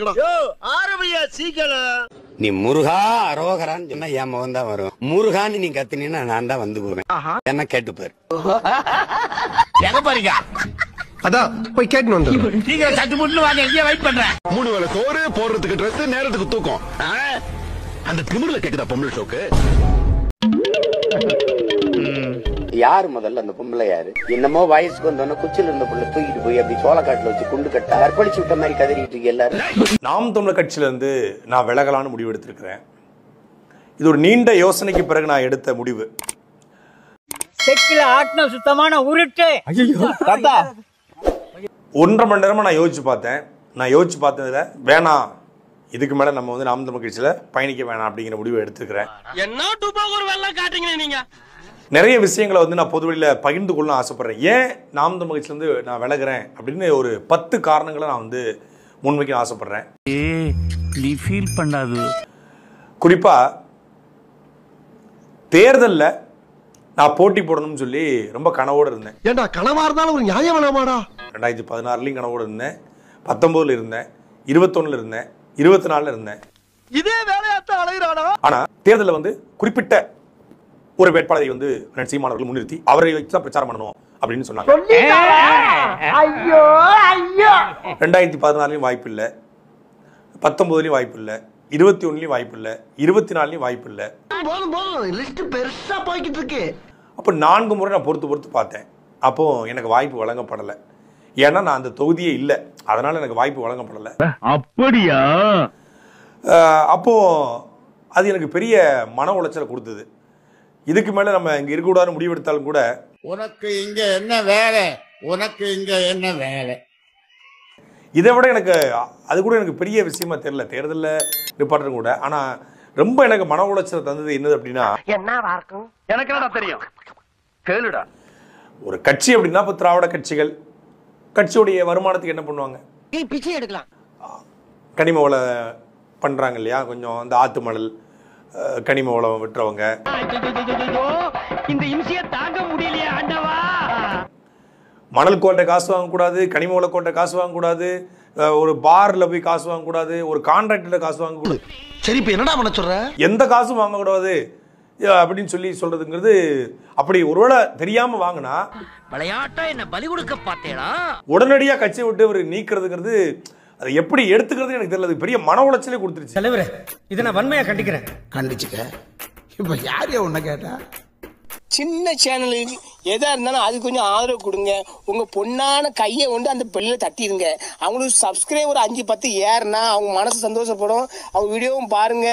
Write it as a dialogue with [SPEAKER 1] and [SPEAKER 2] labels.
[SPEAKER 1] ஆரம்பியா சீக்கிரம்.
[SPEAKER 2] நீ முருகா அரோகரான்னு சொன்னா என் முகம் தான் வரும். முருகான்னு நீ கத்தினா நான் தான் வந்து போவேன். என்ன கேட்டுப்பாரு.
[SPEAKER 1] எங்க பாருங்க.
[SPEAKER 3] அதான் போய் கேட்டு வந்து
[SPEAKER 1] சீக்கிரம் சட்டு முட்டு வாங்க. இங்கே வெயிட் பண்றேன்.
[SPEAKER 4] 3 வேளை சோறு, போடுறதுக்கு ட்ரெஸ், நேரத்துக்கு தூக்கம். அந்த திமிர்ல கேக்குதா பொம்பளை ஷோக்கு?
[SPEAKER 2] யாரு முதல்ல அந்த பொம்பளை யாரு? என்னமோ வயசுக்கு வந்தோன்னா குச்சில இருந்த பொண்ணு தூக்கிட்டு போய் அப்படி சோளக்காட்டுல வச்சு குண்டு கட்ட அர்ப்பணிச்சு விட்ட மாதிரி கதறிட்டு இருக்கு எல்லாரும்.
[SPEAKER 5] நாம் தமிழர் கட்சியில இருந்து நான் விலகலான்னு முடிவு எடுத்திருக்கிறேன். இது ஒரு நீண்ட யோசனைக்கு பிறகு நான் எடுத்த முடிவு.
[SPEAKER 6] செக்கில ஆட்டின சுத்தமான உருட்டு.
[SPEAKER 5] 1.5 மணி நேரமா நான் யோசிச்சு பார்த்தேன். நான் யோசிச்சு பார்த்ததுல வேணாம், இதுக்கு மேல நம்ம வந்து நாம் தமிழர் கட்சியில பயணிக்க வேணாம் அப்படிங்கிற முடிவு எடுத்துக்கிறேன்.
[SPEAKER 1] என்ன டூபா ஒரு வெள்ளம் காட்டுறீங்க நீங்க?
[SPEAKER 5] நிறைய விஷயங்களை வந்து நான் பொதுவெளியில பகிர்ந்து கொள்ள ஆசைப்படுறேன். ஏன் நாம் தமிழர் கட்சியில இருந்து நான் விலகிறேன் அப்படின்னு ஒரு 10 காரணங்களை நான் வந்து முன்வைக்க ஆசைப்படுறேன்.
[SPEAKER 7] நீ ஃபீல் பண்ணாது.
[SPEAKER 5] குறிப்பா தேர்தல்ல நான் போட்டி போடணும்னு சொல்லி ரொம்ப கனவோடு இருந்தேன்.
[SPEAKER 3] ஏண்டா கனவா இருந்தாலும் ஒரு நியாயம் வேணாமாடா?
[SPEAKER 5] 2016 கனவோடு இருந்தேன், 19 இருந்தேன், 21 இருந்தேன், 24 இருந்தேன்.
[SPEAKER 1] இதே வேலையாத்தான் அலைகிறானா?
[SPEAKER 5] ஆனா தேர்தலில் வந்து குறிப்பிட்ட ஒரு வேட்பாளரை வந்து சீமான் அவர்கள் முன்னிறுத்தி அவரை வச்சு தான் பிரச்சாரம் பண்ணணும் அப்படின்னு சொன்னாங்க. 2014 வாய்ப்பு இல்லை, 19 வாய்ப்பு இல்லை, 21 வாய்ப்பு இல்லை, 24 வாய்ப்பு இல்லை.
[SPEAKER 3] போதும் போதும் லிஸ்ட் பெருசா போய்கிட்டு இருக்கு.
[SPEAKER 5] அப்போ 4 முறை நான் பொறுத்து பார்த்தேன். அப்போ எனக்கு வாய்ப்பு வழங்கப்படலை. ஏன்னா நான் அந்த தொகுதியே இல்லை, அதனால எனக்கு வாய்ப்பு வழங்கப்படலை.
[SPEAKER 7] அப்படியா?
[SPEAKER 5] அப்போ அது எனக்கு பெரிய மன உளைச்சலை கொடுத்தது. இதுக்கு மேல நம்ம இங்க இருக்கக்கூடாதுன்னு முடிவெடுத்தாலும் கூட
[SPEAKER 8] உனக்கு இங்க என்ன வேலை, உனக்கு இங்க என்ன வேலை,
[SPEAKER 5] இதை விட எனக்கு அது கூட எனக்கு பெரிய விஷயமா தெரியல தேர்தலில் நிப்பாட்டுறது கூட. ஆனா ரொம்ப எனக்கு மன உளைச்சல் தந்தது என்னது அப்படின்னா,
[SPEAKER 1] எனக்கு என்னடா தெரியும், கேளுடா.
[SPEAKER 5] ஒரு கட்சி அப்படின்னா இப்போ திராவிட கட்சிகள் கட்சியுடைய வருமானத்துக்கு என்ன பண்ணுவாங்க?
[SPEAKER 6] பிச்சை எடுக்கலாம்.
[SPEAKER 5] கனிம வள பண்றாங்க இல்லையா, கொஞ்சம் அந்த ஆத்து மணல் கனிம வளம் விட்டுறவங்க.
[SPEAKER 6] இந்த இம்சியை தாங்க முடியலையே ஆண்டவா.
[SPEAKER 5] மணல் கோட்டை காசு வாங்கக்கூடாது, கனிம வள கோட்டை காசு வாங்கக்கூடாது, ஒரு பார்ல போய் காசு வாங்கக்கூடாது, ஒரு கான்ட்ராக்டர் காசு வாங்கக்கூடாது.
[SPEAKER 3] சரி இப்ப என்னடா பண்ண சொல்ற?
[SPEAKER 5] எந்த காசும் வாங்கக்கூடாது அப்படின்னு சொல்லி சொல்றதுங்கிறது, அப்படி ஒருவேளை தெரியாம வாங்கினா
[SPEAKER 6] விளையாட்டா என்ன பலி கொடுக்க பார்த்தேடா.
[SPEAKER 5] உடனடியா கட்சியை விட்டு ஒரு நீக்கிறதுங்கிறது அதை எப்படி எடுத்துக்கிறது எனக்கு தெரியல. பெரிய மன உளைச்சலே கொடுத்துருச்சு.
[SPEAKER 6] தலைவரே, இதை நான் வன்மையா கண்டிக்கிறேன்.
[SPEAKER 8] கண்டிச்சுக்க. இப்ப யாரையா உன்ன கேட்டா?
[SPEAKER 9] சின்ன சேனலுக்கு எதா இருந்தாலும் அது கொஞ்சம் ஆதரவு கொடுங்க. உங்க பொண்ணான கையை கொண்டு அந்த பெல்ல தட்டிடுங்க. அவங்களுக்கு சப்ஸ்கிரைபர் 5-10 ஏறுனா அவங்க மனசு சந்தோஷப்படும். அவங்க வீடியோவும் பாருங்க.